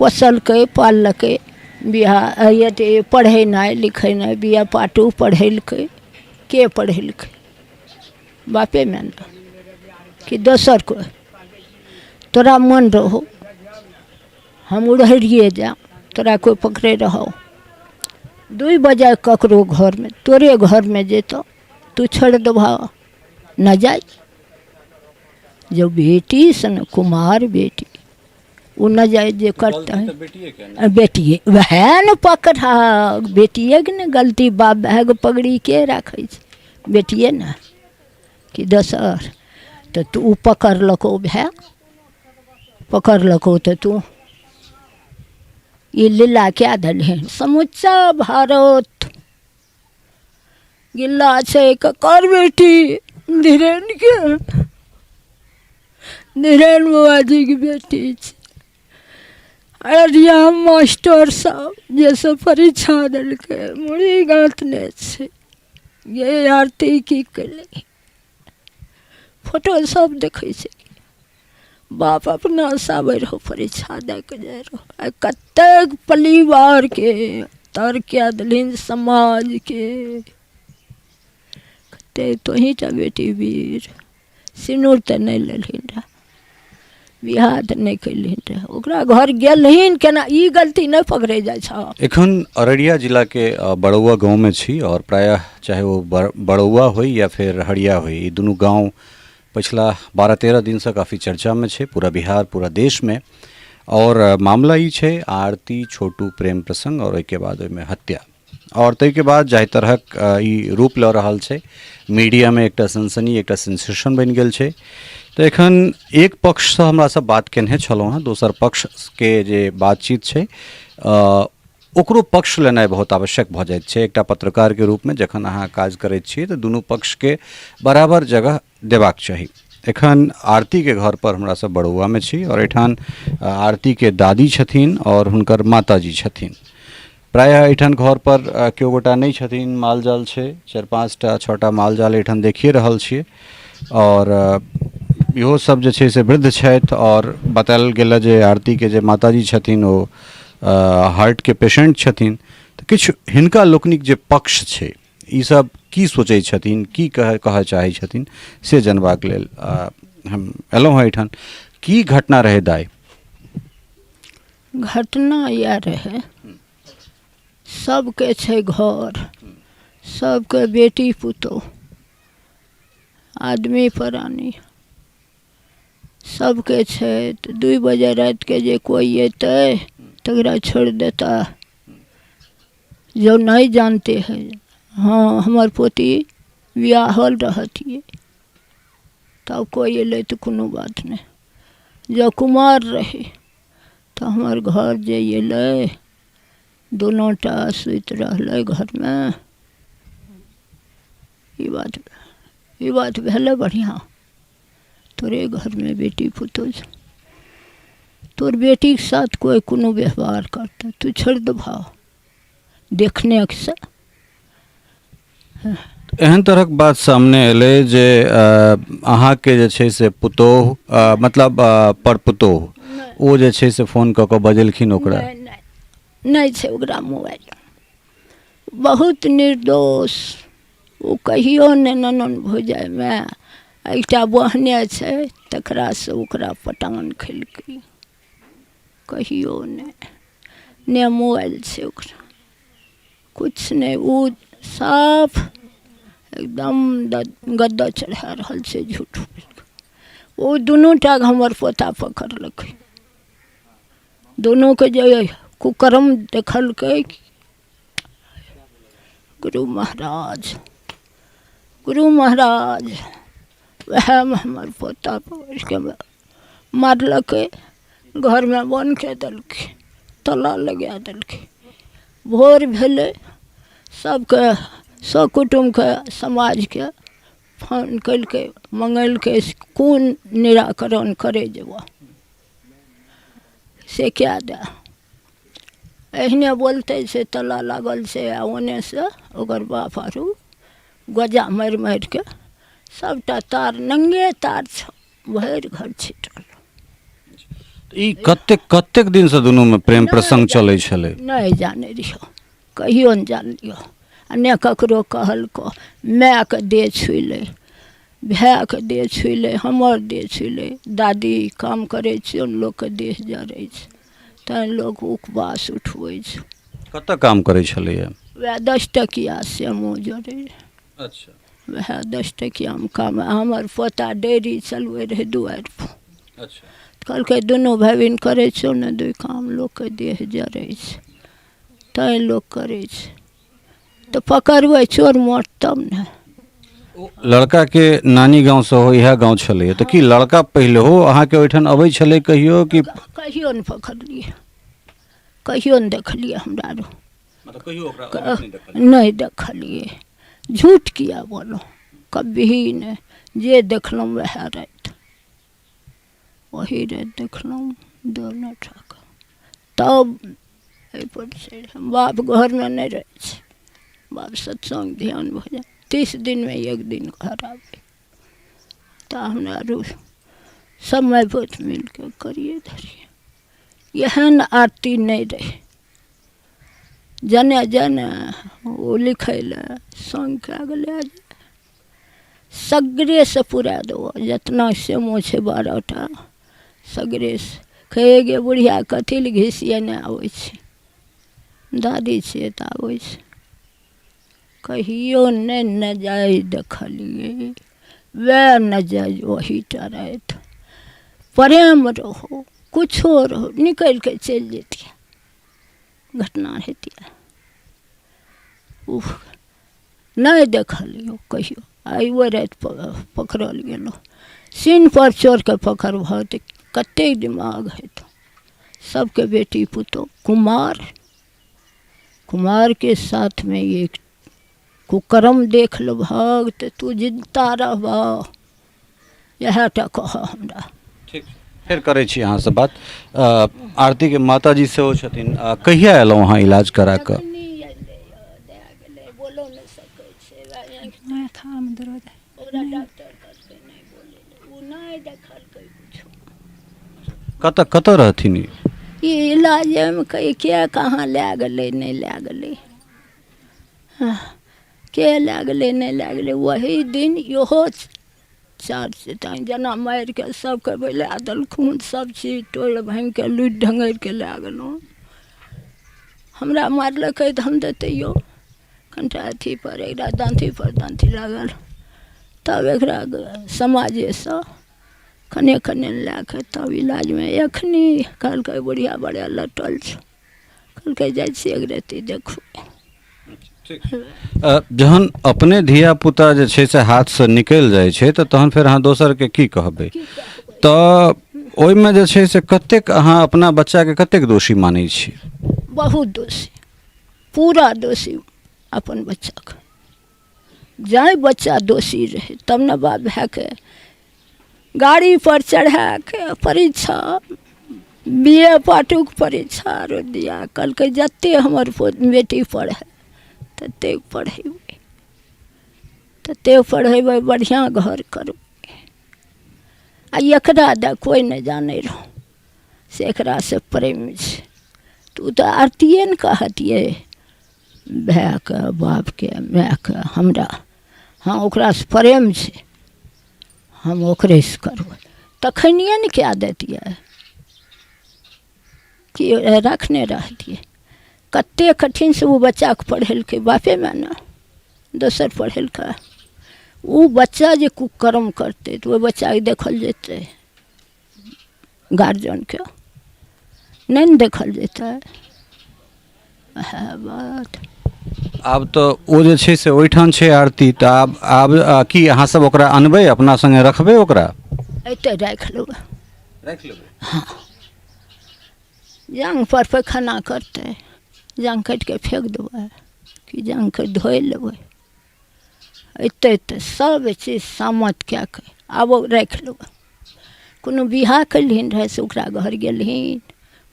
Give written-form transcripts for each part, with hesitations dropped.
पोसलकै पाललकै बियाह ये पढ़ेनाइ लिखेनाइ बिया पाटू पढ़ेलकै के पढ़ेलकै बापे में ना कि दोसर कोई तोरा मन रहो हम उड़हरिए जा तोरा कोई पकड़े रहो 2 बजे ककरो घर में तोरे घर में जेतो तू छोड़ दबा न जाए जो बेटी सन कुमार बेटी वो न जाए जे करता है बेटिए वह न पकड़ा बेटिए के न गलती बाप भाग पगड़ी के रखे बेटिए न कि दोसर तो तू पकड़ लको भै पकड़ लको तो तू ये लीला क्या दल समुचा भारत गिल्ला छे ककर बेटी धीरेन के धीरेन बाबाजी की बेटी छे अरिया मास्टर साहब जैसे परीक्षा दल के मुड़ी गाँथने छे ये आरती की कले फोटो सब देखे छे बाप अपना साबै रहो परीक्षा दे के जाए रहो कतेक परिवार के तर क्या दलिन समाज के कते तो ही टा बेटी वीर सिनुर तो नहीं लेलिन रह बियाह तो नहीं कैलिन रह ओकरा घर गेलहिन केना ई गलती नहीं पकड़े जाए छ। एखन अररिया जिला के बड़ौआ गाँव में छी और प्रायः चाहे वो बड़ौआ हो या फिर हड़िया हो ये दोनों गाँव पिछला 12-13 दिन से काफ़ी चर्चा में छे पूरा बिहार पूरा देश में और मामला ये छे आरती छोटू प्रेम प्रसंग और एक बाद में हत्या और तय के बाद जाहि तरहक ई रूप ल रहल छे मीडिया में एकटा सनसनी एकटा सेंसेशन बन गेल छे। तो एखन एक पक्ष से हमरा सब बात केने छलौं हँ दोसर पक्ष के जे बातचीत छे ओकरो पक्ष लेनाइ बहुत आवश्यक भ जाइत छे। एकटा पत्रकार के रूप में जखन अहाँ काज करैत छियै तऽ दुनू पक्ष के बराबर जगह देबाक चाही। एखन आरती के घर पर हमरा सब बड़ौआ में छी और एठान आरती के दादी छथिन और हुनकर माताजी छथिन। प्रायः एठान घर पर केओ गोटा नहीं छथिन मालजाल छे 4-5टा 6टा मालजाल एठान देखिए रहल छियै और इहो सब जे छै से वृद्ध छथि और बतायल गेल जे आरती के जे माताजी छथिन ओ हार्ट के पेशेंट छथिन तो किछ हिनका लोकनिक जे पक्ष छे ई सब की सोचै छथिन की कहै चाहै छथिन से जनबाक लेल हम एलौं हँ एठान। की घटना रहे दाई? घटना यह रहे सबके छे घर सबके बेटी पुतोह आदमी प्राणी सबके छे 2 बजे रात के जे कोई अतै तकरा छोड़ देता जो नहीं जानते हैं। हाँ हमार पोती बियाहल रहती तब कोई अल तो कोनो बात नहीं जो कुमार रहे तो हमार घर जे अल दोनों टा सुत रहले घर में ई बात भेले बढ़िया तोरे घर में बेटी पुतोह तोर बेटी के साथ कोई कोनो व्यवहार करता तू छोड़ दो भाव देखने से एहन तरहक बात सामने एले जे अहाँ के जे छै से पुतोह मतलब परपुतोह ओ जे छै से फोन क के बजेलखिन ओकरा नहीं छे ओकरा मोबाइल बहुत निर्दोष वो कहियो ने ननन भौजाई में एकटा बहने छे तकरा से ओकरा पटान खेलकै कहियो ने मोबाइल छे ओकरा कुछ नहीं वो साफ एकदम गद्दा चढ़ा रहल छे झूठ वो दोनों टा हमर पोता पकड़लकै दोनों के जे कुकर्म देखलकै गुरु महाराज वह में हमर पोता के मारलकै घर में बन के दलकै ताला लगा दलकै भोर भेले सबके सकुटुम के समाज के फोन कलकै मंगलकै कोन निराकरण करे जेबा से क्या दे एहने बोलते से ताला लागल से ओने से ओकर बाप आरू गोजा मारि मारि के सबटा तार नंगे तार छ भरि घर छिटल। ई कतेक दिन से दोनों में प्रेम प्रसंग चलै छलै? नहीं जाने रहियो, कहियो नहीं जान लियो। आ ने ककरो कहल को माय के देह छुई ले, भाय के देह छुई ले, हमर देह छुई ले। दादी काम करे छै, लोग के देह जरै छै, तैं लोग उपवास उठबै छै। कतऽ काम करै छलैया? वएह 10 टकिया से मुँह जोड़े। अच्छा। वएह 10 टकिया में काम। हमर पोता डेयरी चलबै रहे दुआरि पर। अच्छा। कहलकै दुनू भाइ बहिन करै छौ ने दू काम, लोकके देह जरै छै, तैँ लोक करै छै। तऽ पकड़बै चोर मोट तब ने। लड़का के नानी गांव से हो, इएह गांव छलै तऽ की लड़का पहिले हो अहाँके ओहिठाम अबै छलै कहियो कि? कहियो नहि पकड़लियै, कहियो नहि देखलियै हमरा आरो। मतलब कहियो ओकरा नहीं देखलिए। झूठ किया बोलो, कभी नहीं। जे देखलहुँ वह रात, वही रात देखलहुँ दोनों ठाक। तब एहिपर से बाप घरमे नहीं रहे छै, बाप सत्संग ध्यान भजन 30 दिन में 1 दिन घर आवे। तो हमरा आरो समय पर मिल के करिए धरिए। एहन आरती नहीं रहे। जने जने वो लिखे ले संग कए गेलै, सगरे से पूरा दो जितना सेमो छै 12टा, सगरे से। कहे गे बुढ़िया कथी ले घिसिए ने आबै छै, दादी छियै तऽ आबै छै। कहियो नहीं नजायज देखलिए, वह नजायज वही टा रात। प्रेम रहो, कुछो रहो, निकल के चल जेतिए, घटना हेतिए। नहीं देखलियो कहियो। आई वो रात पकड़ल गेलो, सीन पर चोर के पकड़ भऽ तऽ कतेक दिमाग हेतौ। सबके बेटी पुतोह कुमार के साथ में एक कुकर्म देख लो भाग तो तू जिंदा रहबह। यह टा कह हमरा। ठीक, फिर करै छी अहाँ से बात। आरती के माता जी सेहो छथिन, कहिया एलहुँ अहाँ इलाज करा कऽ? कतऽ रहथिन ई इलाज में कही के कहाँ लए गेलै नहीं लए गेलै, के लए गेलै नहीं लए गेलै। वही दिन इहो 4 सितम्बर जना मारि के सबके बैला देलखुन, सब चीज तोड़ भांगि के लूटि ढंगरि के लए गेलहुँ। हमरा मारलकै तऽ हम दैतियो कनिटा अथी पर, एकरा दाँती पर दाँती लागल। तब एकरा समाजे से कने कने लए के तब इलाज में एखनी कहलकै बुढ़िया बड़े लटल छौ, कहलकै जाइ छी एक रत्ती देखू। जहन अपने धिया पुता जे छै से हाथ से निकलि जाइ छै तऽ तहन फेर अहाँ दोसर के की कहबै? तऽ ओहिमे जे छै से कतेक अहाँ अपना बच्चा के कतेक दोषी मानै छी? बहुत दोषी, पूरा दोषी अपन बच्चा के। जाए बच्चा दोषी रहे तब न बाप भए के गाड़ी पर चढ़ा के परीक्षा, बीए पाटुक परीक्षा आरो दिया। कहलकै जते हमर बेटी पढ़े ततेक पढ़ेबै, ततेक पढ़ेबै, बढ़िया घर करबै। आ एकरा दे कोई नहीं जाने रहो से एकरा से प्रेम छै। तू तो आरतिए ने कहतिए भाय के, बाप के, माय के, हमरा हाँ ओकरा से प्रेम छै, हम ओकरे से करबै। तखनिए ने क्या देतिए कि रखने रहतिए। कते कठिन से वो बच्चा के पढ़ेलकै बापे में ना, दोसर पढ़ेलकै। वो बच्चा जे कुकर्म करते तो वो बच्चा के देखल जेतै, गार्जियन के नहीं न देखल जेतै। वएह बात। आब तो ओ जे छै से ओहिठाम छै आरती, तऽ आब की अहाँ सब ओकरा अनबै अपना संगे रखबै? ओकरा एते राखि लेबै। राखि लेबै? हाँ, जांग पर पैखाना करतै, जांग काटि के फेंक देबै कि जांग के धोइ लेबै। एते तऽ सब चीज सामत कए के आब राखि लेबै। कोनो बियाह कयलहिन रहै से ओकरा घर गेलहिन,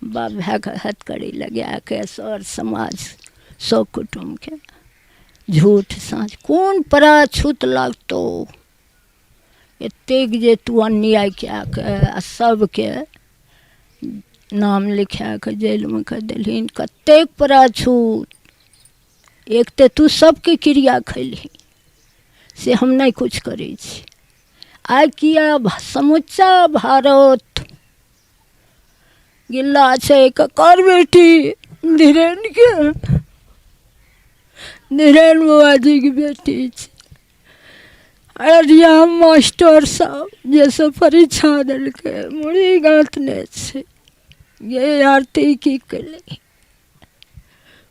बाप भाय के हथकड़ी लगा के सर समाज सब कुटुम के झूठ साँझ कोन प्राछूत लगतौ। एतेक जे तू अन्याय कए के आ सबके नाम लिखा के जेल में कर दिलहिन। कतेक प्राछूत, एक ते तू सबके क्रिया खैलही से हम नहीं कुछ करै छी। आइ किया समूचा भारत गिल्ला छै ककर बेटी धीरेन के, धीरेन बाबाजी की बेटी छै। अरिया मास्टर साहब जैसे परीक्षा दिलके मुड़ी गाँथने छै, ये आरती की कैले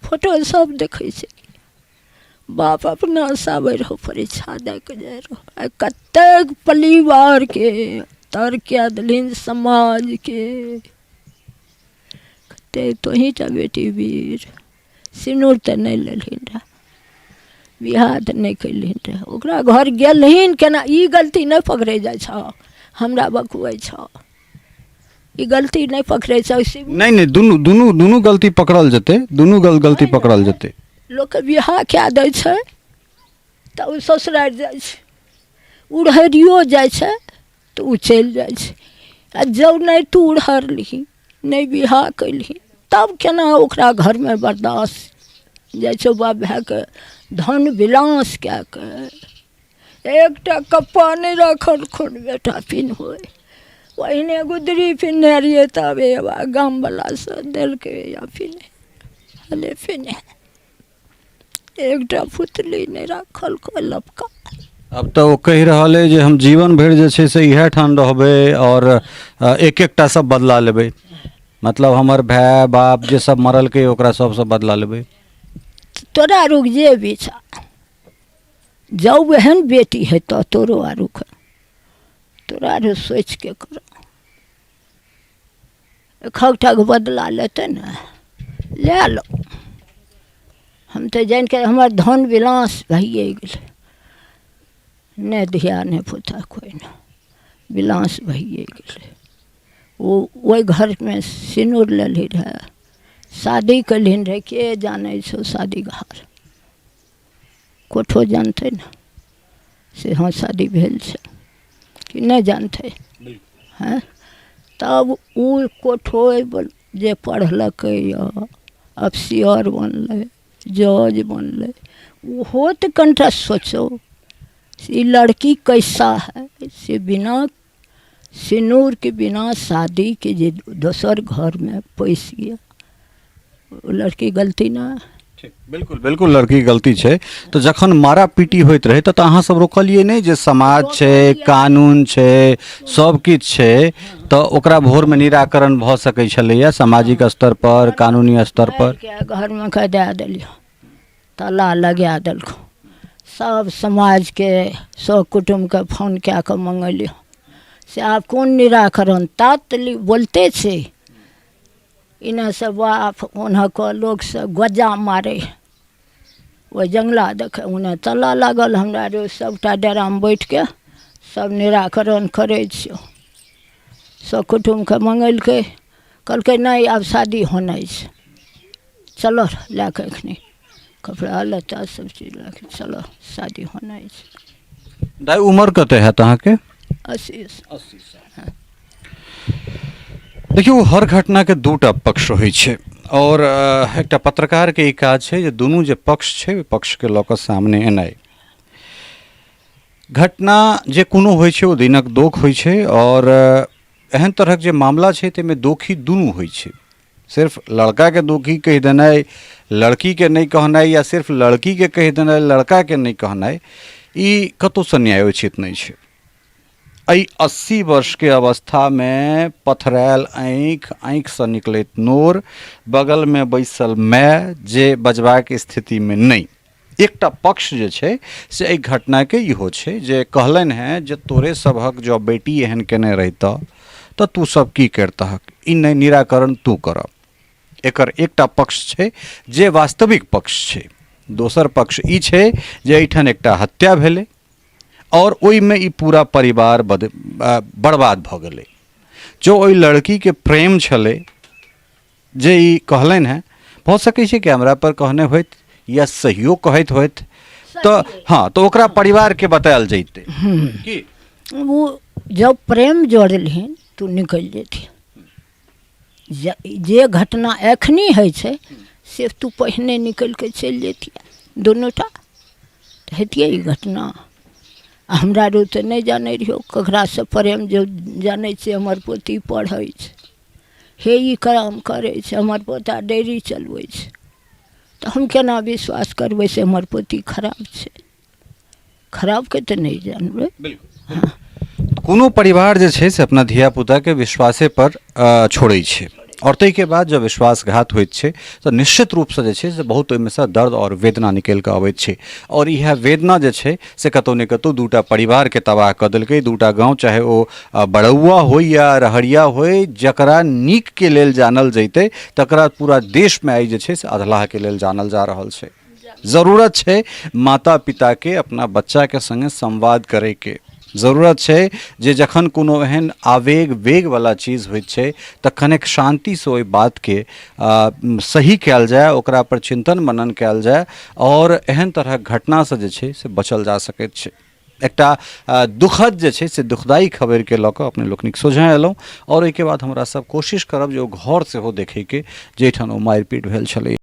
फोटो सब देखै छै। बाप अपना साबै रहो परीक्षा दे के जाए रहो। आ कतेक परिवार के तर क्या दिलिन, समाज के कते तोही टा बेटी वीर। सिनूर तऽ नहीं लेलहिन रह, बियाह तऽ नहीं कैलहिन रह। ओकरा घर गेलहिन केना, ई गलती नहीं पकड़े जाए छ, हमरा बकुए छ, ई गलती नहीं पकड़े छ। नहीं नहीं, दुनू गलती पकड़ल जेते, दुनू गलती पकड़ल जेते। लोक बियाह क्या दै छै तऽ ओ ससुरारि जाइ छै, उड़हरियो जाइ छै तऽ ओ चलि जाइ छै। आ जब नहीं तू उड़हरलिही, नहीं बियाह कैलही, तब केना ओकरा घरमे बर्दाश्त जाइ छै। बाप भायके धन विलास कए के एकटा कप्पा नहीं रखल खोन बेटा पिन्होय। पहिने गुदरी पिन्हने रहिए, तब गामवला से देलकै या पिन्हे, हले पिन्हे। एकटा पुतली नहीं रखल कोई लपका। अब तो वो कह रहा है जे हम जीवन भर जे छै से इहे ठान रहबे और एक एकटा सब बदला लेबे। मतलब हमार भाई बाप जे सब मरल के ओकरा सबसे बदला लेबे। तोरा रुक जे बिछा, जब एहन बेटी है तो तोरो आरुख, तोरा रू सोच के करो। इकट्ठा के बदला लेते न, ले लो। हम तो जान के हमार धन विलास भइए गेल, नहीं धिया नहीं पुता कोई न, विलास भइए गेल। वो वही घर में सिनूर लेली रहे, शादी कलिन रहे, के जाने छो शादी घर, कोठो जानते न से हाँ शादी भेल छै कि नहीं जानते हैं। तब वो कोठो जे पढ़लकै या अफसर बनलै, जज बनले, वो तो कनिटा सोचो ये लड़की कैसा है। से बिना सिनूर के, बिना शादी के जे दोसर घर में पैस गया, वो लड़की गलती ना। बिल्कुल बिल्कुल लड़की गलती छै। तो जखन मारा पीटी होइत रहे तो अहाँ सब रोकलिए नहीं जे समाज छै, कानून छै, सब किछ छै, तो ओकरा भोर में निराकरण भ सकै छलैया सामाजिक स्तर पर, कानूनी स्तर पर। घर में कह दे दिलियो, ताला लगा दिलको, सब समाज के सब कुटुम्ब के फोन क्या के मंगलियो से आप कौन निराकरण तातली बोलते छे। इन्हें से बाप उन्हें को लोग से गोजा मारे, वो जंगला देखे, उन्हें ताला लागल। हमरा रो सबटा डेरा में बैठ के सब निराकरण करे छियो। सब कुटुम्ब के मंगलकै, कहलकै नहीं अब शादी होना है, चलो लैके एखनी कपड़ा लत्ता सब चीज लैके चलो शादी होना है। दाई उम्र कते है तहाँ के? 80। देखियो हर घटना के दूटा पक्ष होइ छै और एकटा पत्रकार के ई काज छै जे दुनू जे पक्ष छै ओहि पक्ष के लऽ कऽ सामने एनाइ। घटना जे कोनो होइ छै ओ दिनक दोख होइ छै और एहन तरहक जे मामला छै ताहिमे दोखी दुनू होइ छै। सिर्फ लड़का के दोखी कहि देनाइ, लड़की के नहीं कहनाइ, या सिर्फ लड़की के कहि देनाइ, लड़का के नहीं कहनाइ, ई कतौसँ न्यायोचित नहीं छै। एहि 80 वर्ष के अवस्था में पथरायल आँख से निकलैत नोर, बगल में बैसल माय जे बजबाक स्थिति में नहीं। एकटा पक्ष जे छै से एहि घटना के इहो छै जे कहलनि हैं जे तोरे सभक जो बेटी एहन केने रहिता तऽ तू सब की करतहक, ई नहीं निराकरण तू करब। एकर एकटा पक्ष छै जे वास्तविक पक्ष छै। दोसर पक्ष ई छै जे एहिठाम एकटा हत्या भेलै और ओहि में ई पूरा परिवार बर्बाद भ गेलै। जो ओहि लड़की के प्रेम छलै जे ई कहलनि हैं, भऽ सकै छै कैमरा पर कहने होइत या सहियो कहैत होइत, तो हाँ तो ओकरा परिवार के बतायल जैते कि वो जब प्रेम जोड़लिन तू निकल जेती, जे घटना एखनी होइ छै से तू पहिने निकलि कऽ चलि जैतियै दुनूटा तऽ हेतियै ई घटना। आ हमरा रो तऽ नहि जानै रहियौ ककरासँ प्रेम जो जानै छै हमर पोती पढ़ै छै, हे ई काम करै छै, हमर पोता डेयरी चलबै छै, तऽ हम केना विश्वास करबै से हमर पोती खराब छै। खराबके तऽ नहि जानबै। कोनो परिवार जे छै से अपना धियापुताके विश्वासेपर छोड़ै छै और ताहिके बाद जब विश्वासघात होइत छै तऽ निश्चित रूपसँ जे छै से बहुत ओहिमेसँ दर्द और वेदना निकलि कऽ अबैत छै और इएह वेदना जे छै से कतहु ने कतहु दूटा परिवारके तबाह कऽ देलकै। दूटा गाँव चाहे ओ बड़ौआ होय या रहरिया होय, जकरा नीकके लेल जानल जैतै तकरा पूरा देशमे आइ जे छै से अधलाहके लेल जानल जा रहल छै। जरूरत छै माता पिताके अपना बच्चाके संगे संवाद करैके, जरूरत छै जे जखन कोनो एहन आवेग वेगवला चीज होइत छै तखन एक शान्तिसँ ओहि बातके सही कयल जाय, ओकरा पर चिन्तन मनन कयल जाय और एहन तरहक घटनासँ जे छै से बचल जा सकैत छै। एकटा दुखद जे छै से दुखदायी खबरके लऽ कऽ अपने लोकनिक सोझाँ एलहुँ और ओहिके बाद हमरा सब कोशिश करब जे ओ घर सेहो देखैके जाहिठाम ओ मारिपीट भेल छलै।